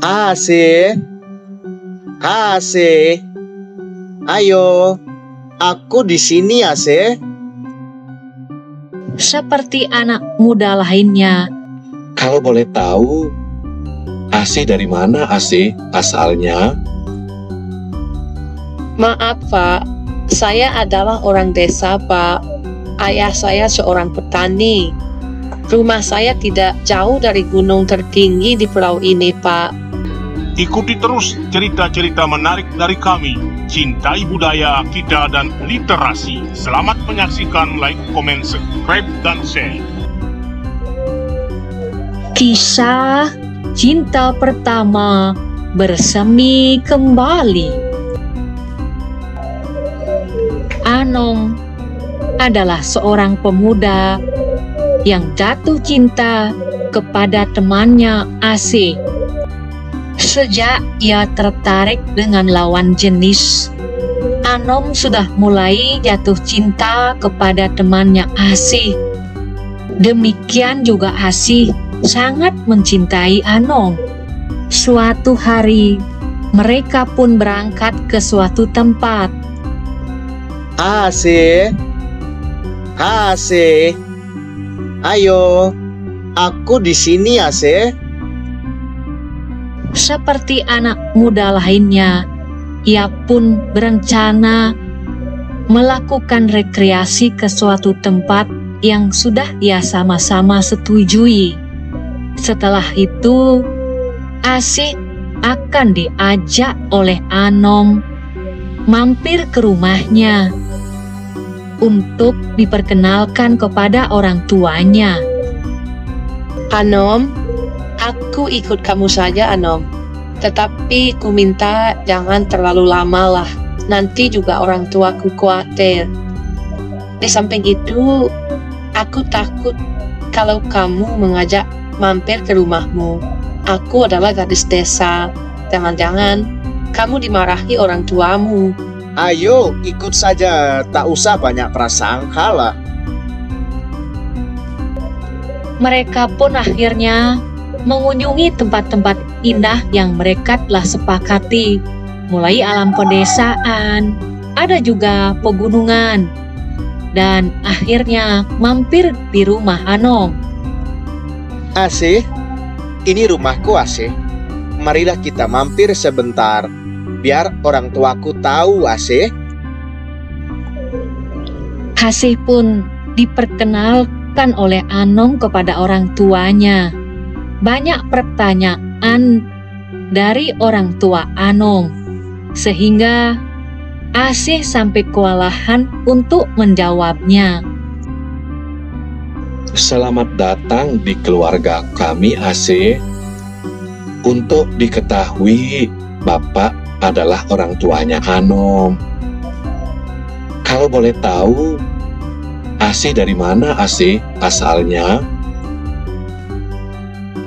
Asih, Asih, ayo, aku di sini Asih. Seperti anak muda lainnya, Kalau boleh tahu, Asih dari mana Asih asalnya? Maaf, Pak. Saya adalah orang desa, Pak. Ayah saya seorang petani. Rumah saya tidak jauh dari gunung tertinggi di pulau ini, Pak. Ikuti terus cerita-cerita menarik dari kami. Cintai budaya kita dan literasi. Selamat menyaksikan, like, komen, subscribe, dan share. kisah cinta pertama bersemi kembali. Anong adalah seorang pemuda yang jatuh cinta kepada temannya Asih. Sejak ia tertarik dengan lawan jenis, Anom sudah mulai jatuh cinta kepada temannya Asih. Demikian juga Asih sangat mencintai Anom. Suatu hari, mereka pun berangkat ke suatu tempat. Asih, Asih, ayo, aku di sini Asih. Seperti anak muda lainnya, ia pun berencana melakukan rekreasi ke suatu tempat yang sudah ia sama-sama setujui. Setelah itu, Asih akan diajak oleh Anom mampir ke rumahnya untuk diperkenalkan kepada orang tuanya. Anom, aku ikut kamu saja, Anom. Tetapi ku minta jangan terlalu lama lah. Nanti juga orang tuaku khawatir. Di samping itu, aku takut kalau kamu mengajak mampir ke rumahmu. Aku adalah gadis desa. Jangan-jangan kamu dimarahi orang tuamu. Ayo, ikut saja, tak usah banyak prasangka lah. Mereka pun akhirnya mengunjungi tempat-tempat indah yang mereka telah sepakati, mulai alam pedesaan, ada juga pegunungan, dan akhirnya mampir di rumah Anom. Asih, ini rumahku Asih. Marilah kita mampir sebentar, biar orang tuaku tahu Asih. Asih pun diperkenalkan oleh Anom kepada orang tuanya. Banyak pertanyaan dari orang tua Anom, sehingga Asih sampai kewalahan untuk menjawabnya. Selamat datang di keluarga kami Asih. Untuk diketahui, Bapak adalah orang tuanya Anom. Kalau boleh tahu, Asih dari mana Asih asalnya?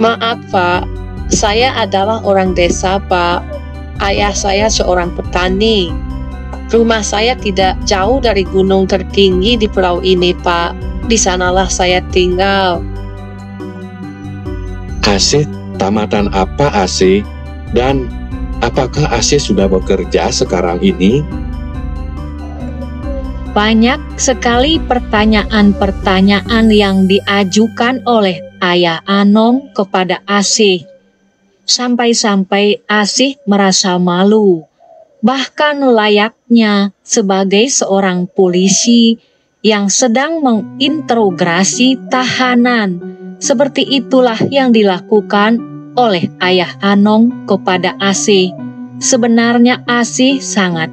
Maaf, Pak. Saya adalah orang desa, Pak. Ayah saya seorang petani. Rumah saya tidak jauh dari gunung tertinggi di pulau ini, Pak. Di sanalah saya tinggal. Asih tamatan apa Asih? Dan apakah Asih sudah bekerja sekarang ini? Banyak sekali pertanyaan-pertanyaan yang diajukan oleh ayah Anom kepada Asih. Sampai-sampai Asih merasa malu. Bahkan layaknya sebagai seorang polisi yang sedang menginterogasi tahanan. Seperti itulah yang dilakukan oleh ayah Anom kepada Asih. Sebenarnya Asih sangat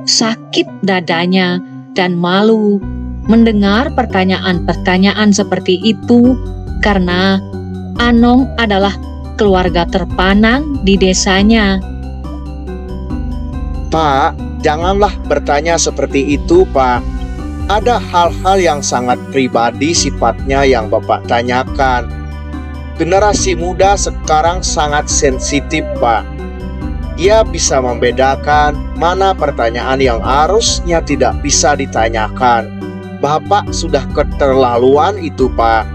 sakit dadanya dan malu mendengar pertanyaan-pertanyaan seperti itu karena Anom adalah keluarga terpandang di desanya. Pak, janganlah bertanya seperti itu, Pak. Ada hal-hal yang sangat pribadi sifatnya yang Bapak tanyakan. Generasi muda sekarang sangat sensitif, Pak. Dia bisa membedakan mana pertanyaan yang harusnya tidak bisa ditanyakan. Bapak sudah keterlaluan itu, Pak.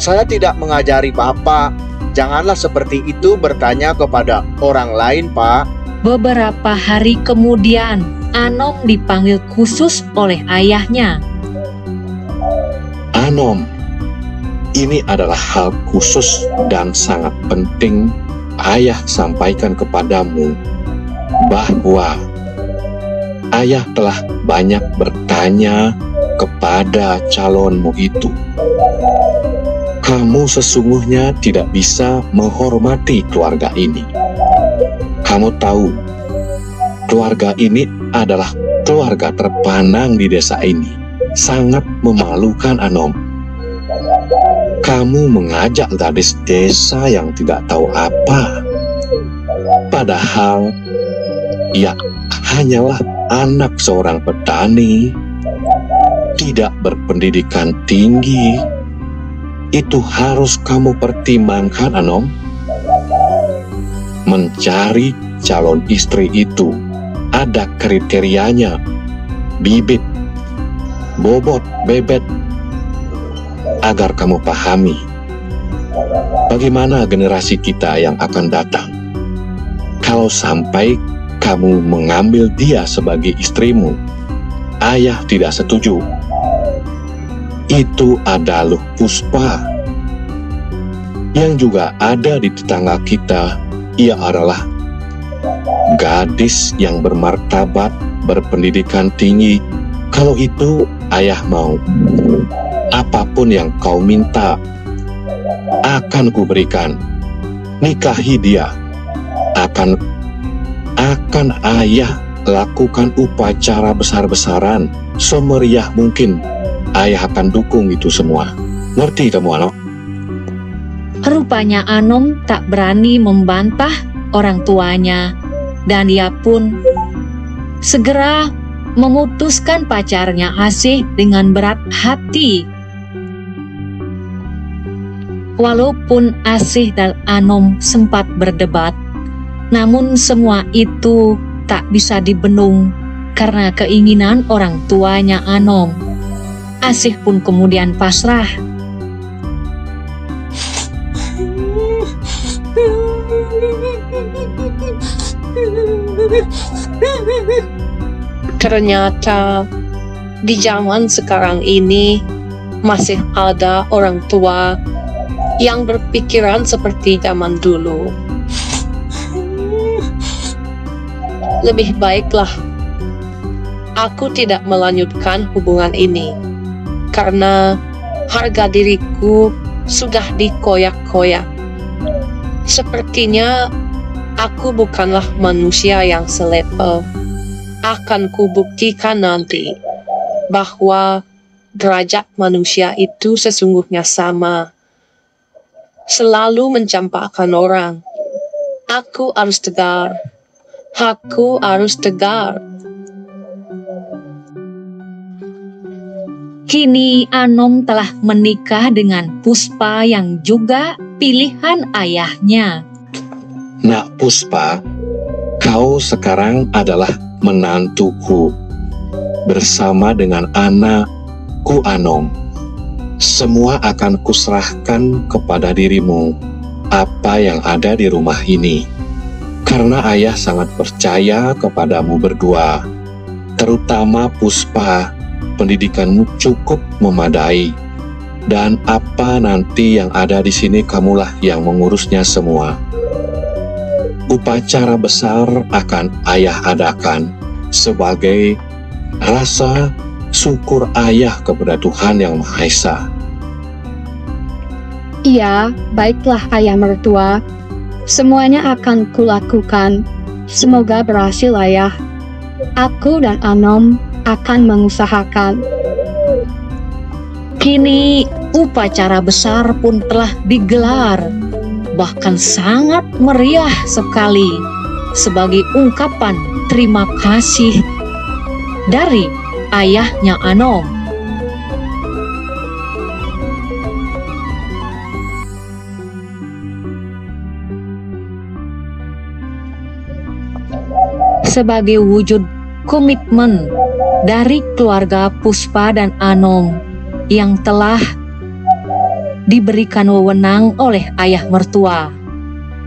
Saya tidak mengajari Bapak Janganlah seperti itu bertanya kepada orang lain, Pak. Beberapa hari kemudian, Anom dipanggil khusus oleh ayahnya. Anom, ini adalah hal khusus dan sangat penting ayah sampaikan kepadamu, bahwa ayah telah banyak bertanya kepada calonmu itu. Kamu sesungguhnya tidak bisa menghormati keluarga ini. Kamu tahu, keluarga ini adalah keluarga terpandang di desa ini. Sangat memalukan, Anom. Kamu mengajak gadis desa yang tidak tahu apa. Padahal, ia hanyalah anak seorang petani, tidak berpendidikan tinggi. Itu harus kamu pertimbangkan, Anom. Mencari calon istri itu ada kriterianya, bibit, bobot, bebet, agar kamu pahami bagaimana generasi kita yang akan datang. Kalau sampai kamu mengambil dia sebagai istrimu, ayah tidak setuju. Itu adalah Puspa yang juga ada di tetangga kita. Ia adalah gadis yang bermartabat, berpendidikan tinggi. Kalau itu ayah mau, apapun yang kau minta akan kuberikan. Nikahi dia. Akan ayah lakukan upacara besar-besaran, semeriah mungkin. Ayah akan dukung itu semua. Ngerti kamu, anak? Rupanya Anom tak berani membantah orang tuanya, dan ia pun segera memutuskan pacarnya Asih dengan berat hati. Walaupun Asih dan Anom sempat berdebat, namun semua itu tak bisa dibendung karena keinginan orang tuanya Anom. Asih pun kemudian pasrah. Ternyata di zaman sekarang ini masih ada orang tua yang berpikiran seperti zaman dulu. Lebih baiklah aku tidak melanjutkan hubungan ini, karena harga diriku sudah dikoyak-koyak. Sepertinya aku bukanlah manusia yang selevel. Akan kubuktikan nanti bahwa derajat manusia itu sesungguhnya sama, selalu mencampakkan orang. Aku harus tegar. Aku harus tegar. Kini Anom telah menikah dengan Puspa yang juga pilihan ayahnya. Nak Puspa, kau sekarang adalah menantuku bersama dengan anakku Anom. Semua akan kuserahkan kepada dirimu apa yang ada di rumah ini, karena ayah sangat percaya kepadamu berdua, terutama Puspa. Pendidikanmu cukup memadai, dan apa nanti yang ada di sini kamulah yang mengurusnya semua. Upacara besar akan ayah adakan sebagai rasa syukur ayah kepada Tuhan Yang Maha Esa. Iya, baiklah ayah mertua. Semuanya akan kulakukan. Semoga berhasil ayah. Aku dan Anom akan mengusahakan. Kini upacara besar pun telah digelar, bahkan sangat meriah sekali sebagai ungkapan terima kasih dari ayahnya Anom. Sebagai wujud komitmen dari keluarga Puspa dan Anom yang telah diberikan wewenang oleh ayah mertua.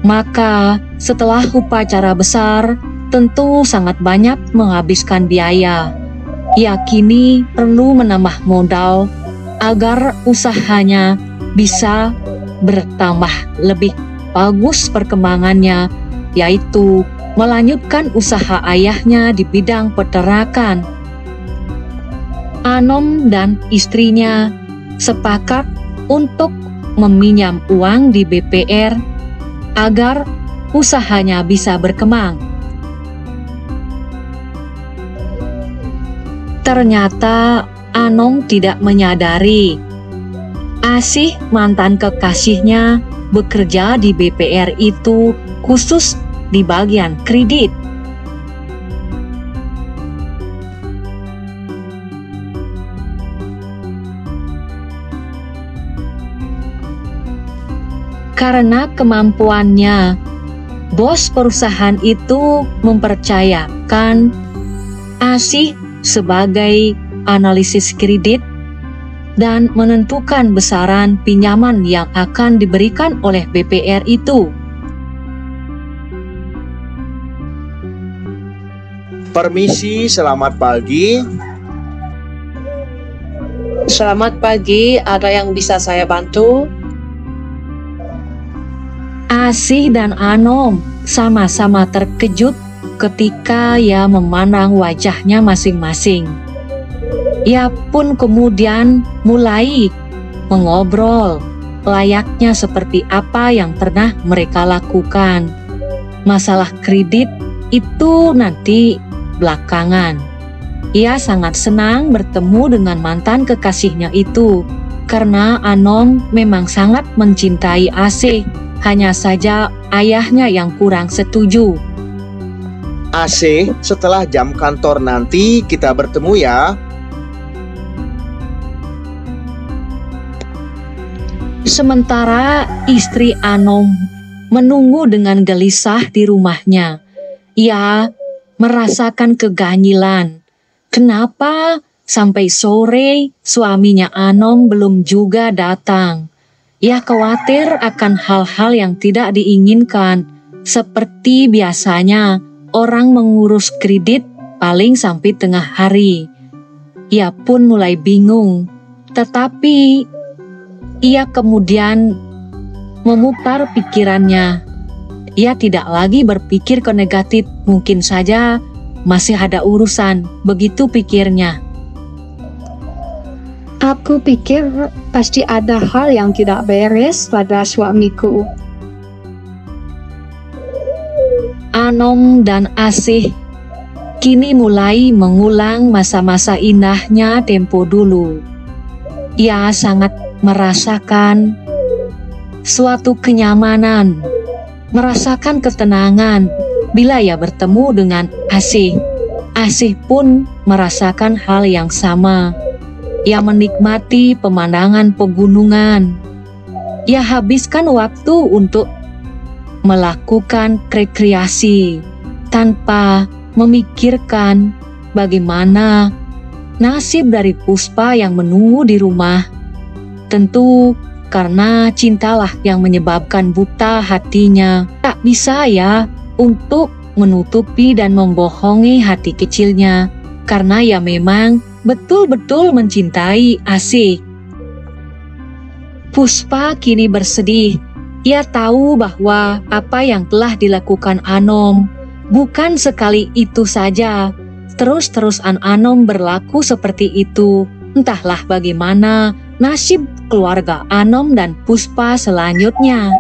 Maka setelah upacara besar, tentu sangat banyak menghabiskan biaya. Ia kini perlu menambah modal agar usahanya bisa bertambah lebih bagus perkembangannya, yaitu melanjutkan usaha ayahnya di bidang peternakan. Anom dan istrinya sepakat untuk meminjam uang di BPR agar usahanya bisa berkembang. Ternyata Anom tidak menyadari Asih, mantan kekasihnya, bekerja di BPR itu khusus di bagian kredit. Karena kemampuannya, bos perusahaan itu mempercayakan Asih sebagai analisis kredit dan menentukan besaran pinjaman yang akan diberikan oleh BPR itu. Permisi, selamat pagi. Selamat pagi, ada yang bisa saya bantu? Asih dan Anom sama-sama terkejut ketika ia memandang wajahnya masing-masing. Ia pun kemudian mulai mengobrol layaknya seperti apa yang pernah mereka lakukan. Masalah kredit itu nanti belakangan. Ia sangat senang bertemu dengan mantan kekasihnya itu karena Anom memang sangat mencintai Asih. Hanya saja ayahnya yang kurang setuju. Asih, setelah jam kantor nanti kita bertemu ya. Sementara istri Anom menunggu dengan gelisah di rumahnya. Ia merasakan keganjilan. Kenapa sampai sore suaminya Anom belum juga datang? Ia khawatir akan hal-hal yang tidak diinginkan. Seperti biasanya, orang mengurus kredit paling sampai tengah hari. Ia pun mulai bingung. Tetapi ia kemudian memutar pikirannya. Ia tidak lagi berpikir ke negatif. Mungkin saja masih ada urusan. Begitu pikirnya. Aku pikir pasti ada hal yang tidak beres pada suamiku. Anom dan Asih kini mulai mengulang masa-masa indahnya tempo dulu. Ia sangat merasakan suatu kenyamanan, merasakan ketenangan bila ia bertemu dengan Asih. Asih pun merasakan hal yang sama. Ia menikmati pemandangan pegunungan. Ia habiskan waktu untuk melakukan rekreasi tanpa memikirkan bagaimana nasib dari Puspa yang menunggu di rumah. Tentu karena cintalah yang menyebabkan buta hatinya. Tak bisa ya untuk menutupi dan membohongi hati kecilnya karena ia memang betul-betul mencintai Asih. Puspa kini bersedih. Ia tahu bahwa apa yang telah dilakukan Anom bukan sekali itu saja. Terus-terusan Anom berlaku seperti itu. Entahlah bagaimana nasib keluarga Anom dan Puspa selanjutnya.